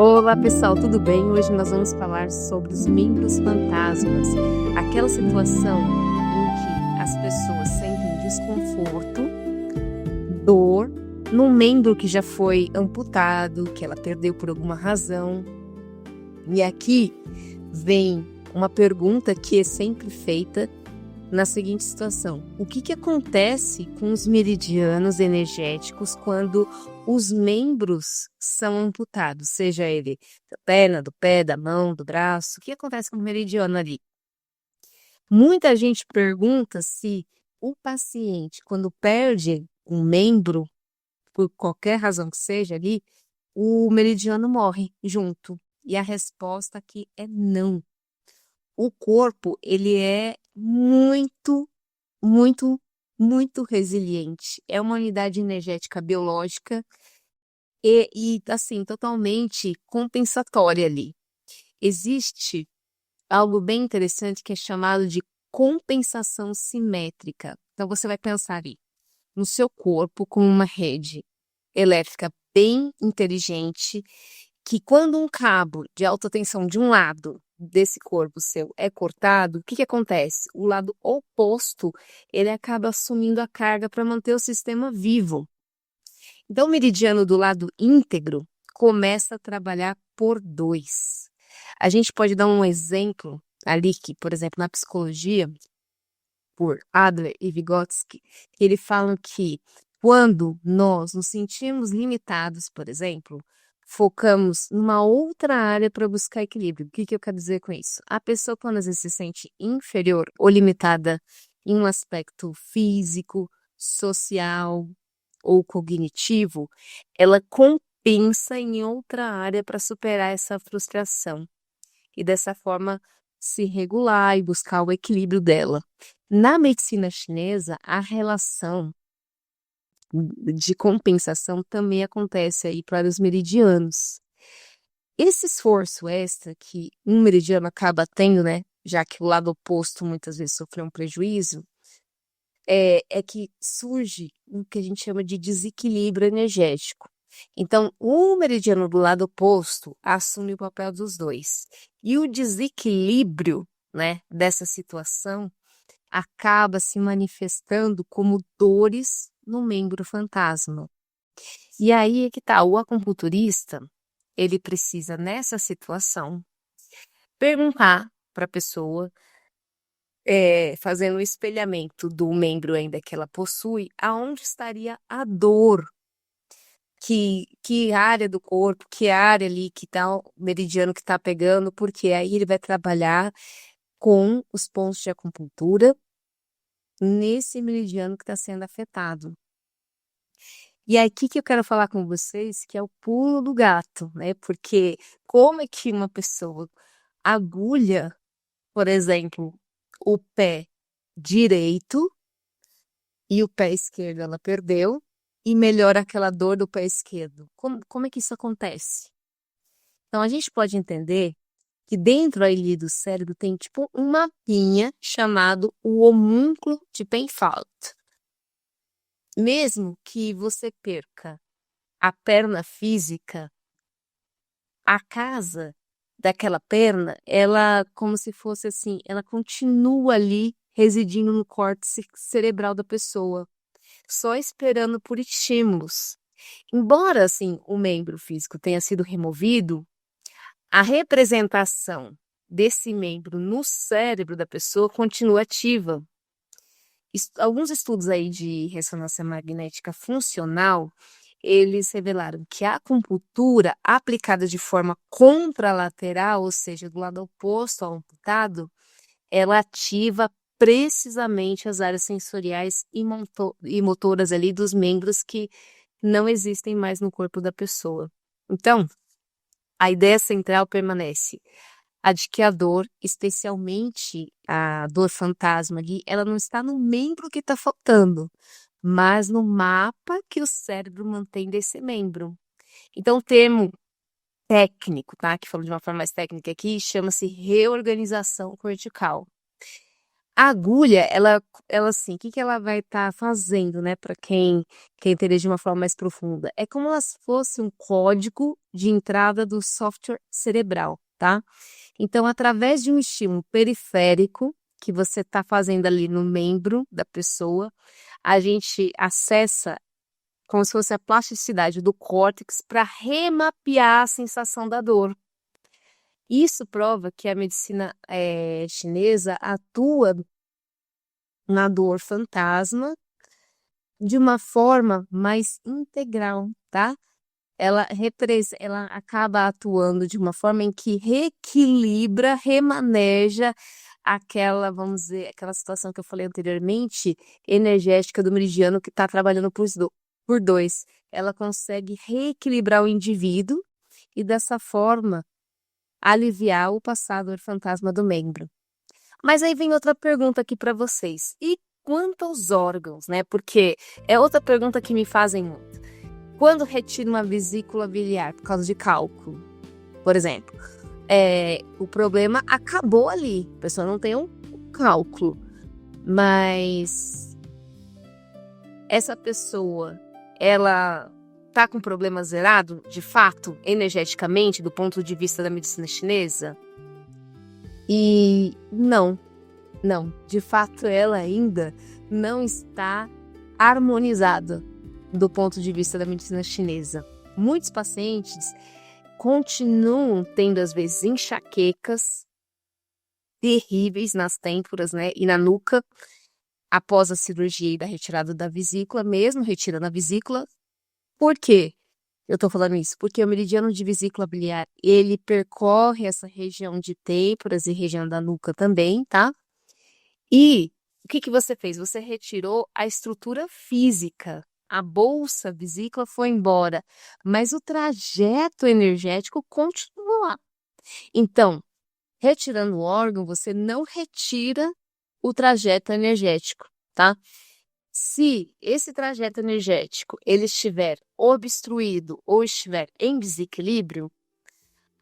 Olá pessoal, tudo bem? Hoje nós vamos falar sobre os membros fantasmas, aquela situação em que as pessoas sentem desconforto, dor num membro que já foi amputado, que ela perdeu por alguma razão. E aqui vem uma pergunta que é sempre feita na seguinte situação: o que acontece com os meridianos energéticos quando os membros são amputados, seja ele da perna, do pé, da mão, do braço? O que acontece com o meridiano ali? Muita gente pergunta se o paciente, quando perde um membro, por qualquer razão que seja ali, o meridiano morre junto. E a resposta aqui é não. O corpo, ele é muito, muito resiliente. É uma unidade energética biológica e assim, totalmente compensatória ali. Existe algo bem interessante que é chamado de compensação simétrica. Então, você vai pensar ali no seu corpo como uma rede elétrica bem inteligente, que quando um cabo de alta tensão de um lado desse corpo seu é cortado, o que acontece? O lado oposto, ele acaba assumindo a carga para manter o sistema vivo. Então, o meridiano do lado íntegro começa a trabalhar por dois. A gente pode dar um exemplo ali que, por exemplo, na psicologia, por Adler e Vygotsky, eles falam que quando nós nos sentimos limitados, por exemplo, focamos numa outra área para buscar equilíbrio. O que eu quero dizer com isso? A pessoa, quando às vezes se sente inferior ou limitada em um aspecto físico, social ou cognitivo, ela compensa em outra área para superar essa frustração e dessa forma se regular e buscar o equilíbrio dela. Na medicina chinesa, a relação de compensação também acontece aí para os meridianos. Esse esforço extra que um meridiano acaba tendo, né, já que o lado oposto muitas vezes sofreu um prejuízo, é que surge o que a gente chama de desequilíbrio energético. Então, o meridiano do lado oposto assume o papel dos dois. E o desequilíbrio, né, dessa situação acaba se manifestando como dores no membro fantasma. E aí é que tá, o acupunturista, ele precisa, nessa situação, perguntar para a pessoa, fazendo o espelhamento do membro ainda que ela possui, aonde estaria a dor, que área do corpo, que área ali que tá o meridiano que tá pegando, porque aí ele vai trabalhar com os pontos de acupuntura nesse meridiano que está sendo afetado. E aí, o que eu quero falar com vocês, que é o pulo do gato, né? Porque como é que uma pessoa agulha, por exemplo, o pé direito e o pé esquerdo ela perdeu e melhora aquela dor do pé esquerdo? Como é que isso acontece? Então, a gente pode entender que dentro ali do cérebro tem tipo um mapinha chamado o homúnculo de Penfield. Mesmo que você perca a perna física, a casa daquela perna, ela, como se fosse assim, ela continua ali residindo no córtex cerebral da pessoa, só esperando por estímulos. Embora, assim, o membro físico tenha sido removido, a representação desse membro no cérebro da pessoa continua ativa. Alguns estudos aí de ressonância magnética funcional, eles revelaram que a acupuntura aplicada de forma contralateral, ou seja, do lado oposto ao amputado, ela ativa precisamente as áreas sensoriais e motoras ali dos membros que não existem mais no corpo da pessoa. Então, a ideia central permanece. A de que a dor, especialmente a dor fantasma ali, ela não está no membro que está faltando, mas no mapa que o cérebro mantém desse membro. Então, o termo técnico, tá? Que falando de uma forma mais técnica aqui, chama-se reorganização cortical. A agulha, ela assim, o que que ela vai estar fazendo, né, para quem quer entender de uma forma mais profunda? É como se fosse um código de entrada do software cerebral, tá? Então, através de um estímulo periférico que você está fazendo ali no membro da pessoa, a gente acessa como se fosse a plasticidade do córtex para remapear a sensação da dor. Isso prova que a medicina chinesa atua na dor fantasma de uma forma mais integral, tá? Ela acaba atuando de uma forma em que reequilibra, remaneja aquela, vamos dizer, aquela situação que eu falei anteriormente, energética do meridiano que está trabalhando por dois. Ela consegue reequilibrar o indivíduo e dessa forma aliviar o passado fantasma do membro. Mas aí vem outra pergunta aqui para vocês. E quanto aos órgãos, né? Porque é outra pergunta que me fazem muito. Quando retira uma vesícula biliar por causa de cálculo, por exemplo, o problema acabou ali. A pessoa não tem um cálculo, mas essa pessoa, ela tá com problema zerado, de fato, energeticamente, do ponto de vista da medicina chinesa? E não, de fato ela ainda não está harmonizada do ponto de vista da medicina chinesa. Muitos pacientes continuam tendo, às vezes, enxaquecas terríveis nas têmporas, né, e na nuca, após a cirurgia e da retirada da vesícula, mesmo retirando a vesícula. Por quê? Eu tô falando isso porque o meridiano de vesícula biliar, ele percorre essa região de têmporas e região da nuca também, tá? E o que que você fez? Você retirou a estrutura física. A bolsa vesícula foi embora, mas o trajeto energético continua lá. Então, retirando o órgão, você não retira o trajeto energético, tá? Se esse trajeto energético ele estiver obstruído ou estiver em desequilíbrio,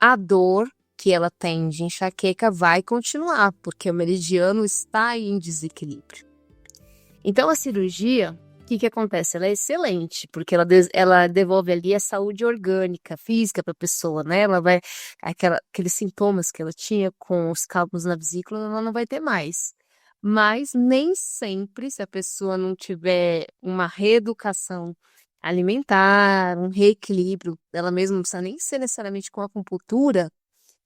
a dor que ela tem de enxaqueca vai continuar, porque o meridiano está em desequilíbrio. Então, a cirurgia, o que acontece? Ela é excelente, porque ela devolve ali a saúde orgânica, física para a pessoa, né? Ela vai, aqueles sintomas que ela tinha com os cálculos na vesícula, ela não vai ter mais. Mas nem sempre, se a pessoa não tiver uma reeducação alimentar, um reequilíbrio, ela mesma não precisa nem ser necessariamente com acupuntura,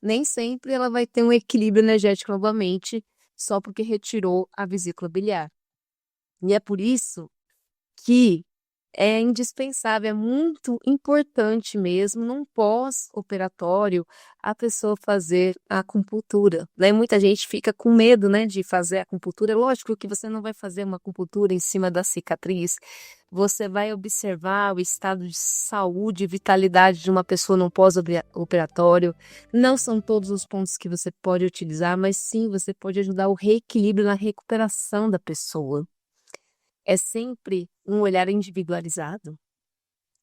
nem sempre ela vai ter um equilíbrio energético novamente, só porque retirou a vesícula biliar. E é por isso que é indispensável, é muito importante mesmo, num pós-operatório, a pessoa fazer a acupuntura, né? Muita gente fica com medo, né, de fazer a acupuntura. Lógico que você não vai fazer uma acupuntura em cima da cicatriz, você vai observar o estado de saúde e vitalidade de uma pessoa num pós-operatório. Não são todos os pontos que você pode utilizar, mas sim, você pode ajudar o reequilíbrio na recuperação da pessoa. É sempre um olhar individualizado.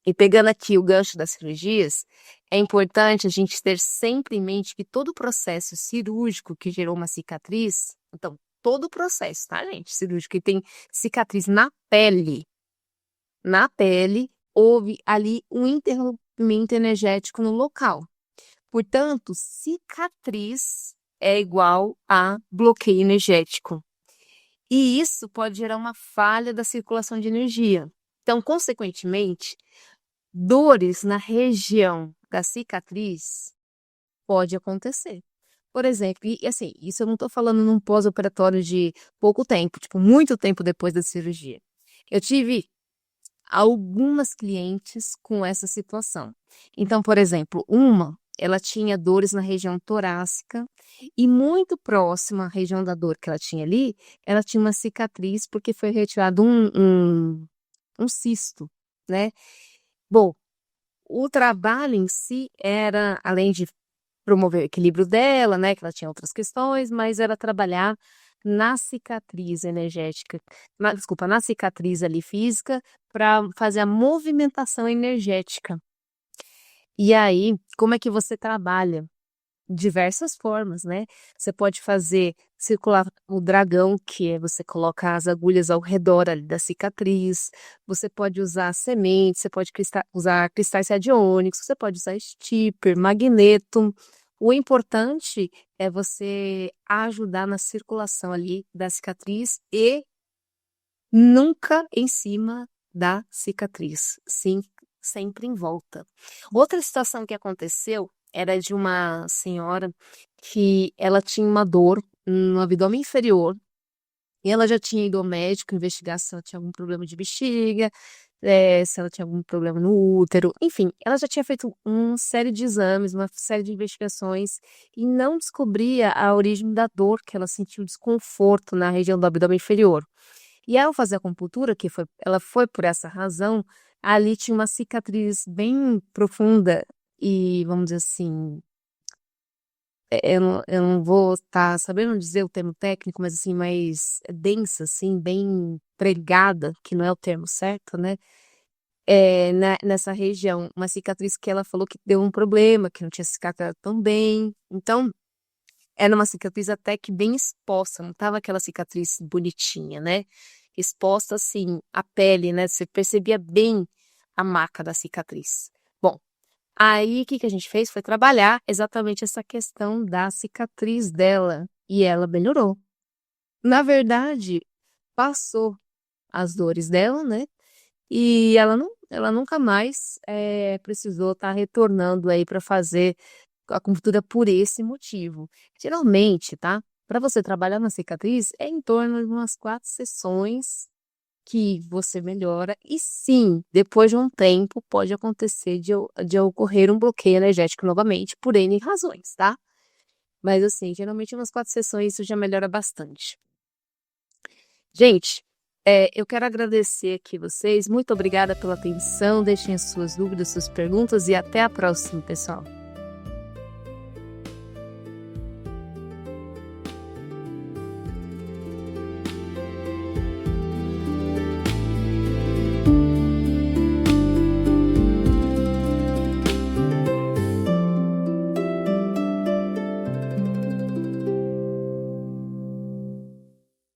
E pegando aqui o gancho das cirurgias, é importante a gente ter sempre em mente que todo o processo cirúrgico que gerou uma cicatriz, então, todo o processo, tá, gente? Cirúrgico que tem cicatriz na pele, houve ali um interrompimento energético no local. Portanto, cicatriz é igual a bloqueio energético. E isso pode gerar uma falha da circulação de energia. Então, consequentemente, dores na região da cicatriz pode acontecer. Por exemplo, e assim, isso eu não estou falando num pós-operatório de pouco tempo, tipo, muito tempo depois da cirurgia. Eu tive algumas clientes com essa situação. Então, por exemplo, ela tinha dores na região torácica e muito próxima à região da dor que ela tinha ali, ela tinha uma cicatriz porque foi retirado um cisto, né? Bom, o trabalho em si era, além de promover o equilíbrio dela, né, que ela tinha outras questões, mas era trabalhar na cicatriz energética, na cicatriz ali física, para fazer a movimentação energética. E aí, como é que você trabalha diversas formas, né? Você pode fazer circular o dragão, que é você coloca as agulhas ao redor ali da cicatriz, você pode usar sementes, você pode usar cristais radiônicos, você pode usar stipper, magneto. O importante é você ajudar na circulação ali da cicatriz e nunca em cima da cicatriz, sim, sempre em volta. Outra situação que aconteceu era de uma senhora que ela tinha uma dor no abdômen inferior e ela já tinha ido ao médico investigar se ela tinha algum problema de bexiga, se ela tinha algum problema no útero, enfim, ela já tinha feito uma série de exames, uma série de investigações e não descobria a origem da dor que ela sentiu desconforto na região do abdômen inferior. E ao fazer a acupuntura, ela foi por essa razão, ali tinha uma cicatriz bem profunda e, vamos dizer assim, eu não vou estar sabendo dizer o termo técnico, mas assim, mais densa, assim, bem pregada, que não é o termo certo, né? Nessa região, uma cicatriz que ela falou que deu um problema, que não tinha cicatrizado tão bem. Então, era uma cicatriz até que bem exposta, não tava aquela cicatriz bonitinha, né? Exposta assim, a pele, né? Você percebia bem a marca da cicatriz. Bom, aí o que a gente fez foi trabalhar exatamente essa questão da cicatriz dela e ela melhorou. Na verdade, passou as dores dela, né? E ela nunca mais precisou estar retornando aí para fazer a acupuntura por esse motivo. Geralmente, tá? Para você trabalhar na cicatriz, é em torno de umas 4 sessões que você melhora. E sim, depois de um tempo, pode acontecer de ocorrer um bloqueio energético novamente, por N razões, tá? Mas assim, geralmente umas 4 sessões isso já melhora bastante. Gente, eu quero agradecer aqui vocês. Muito obrigada pela atenção. Deixem as suas dúvidas, suas perguntas e até a próxima, pessoal.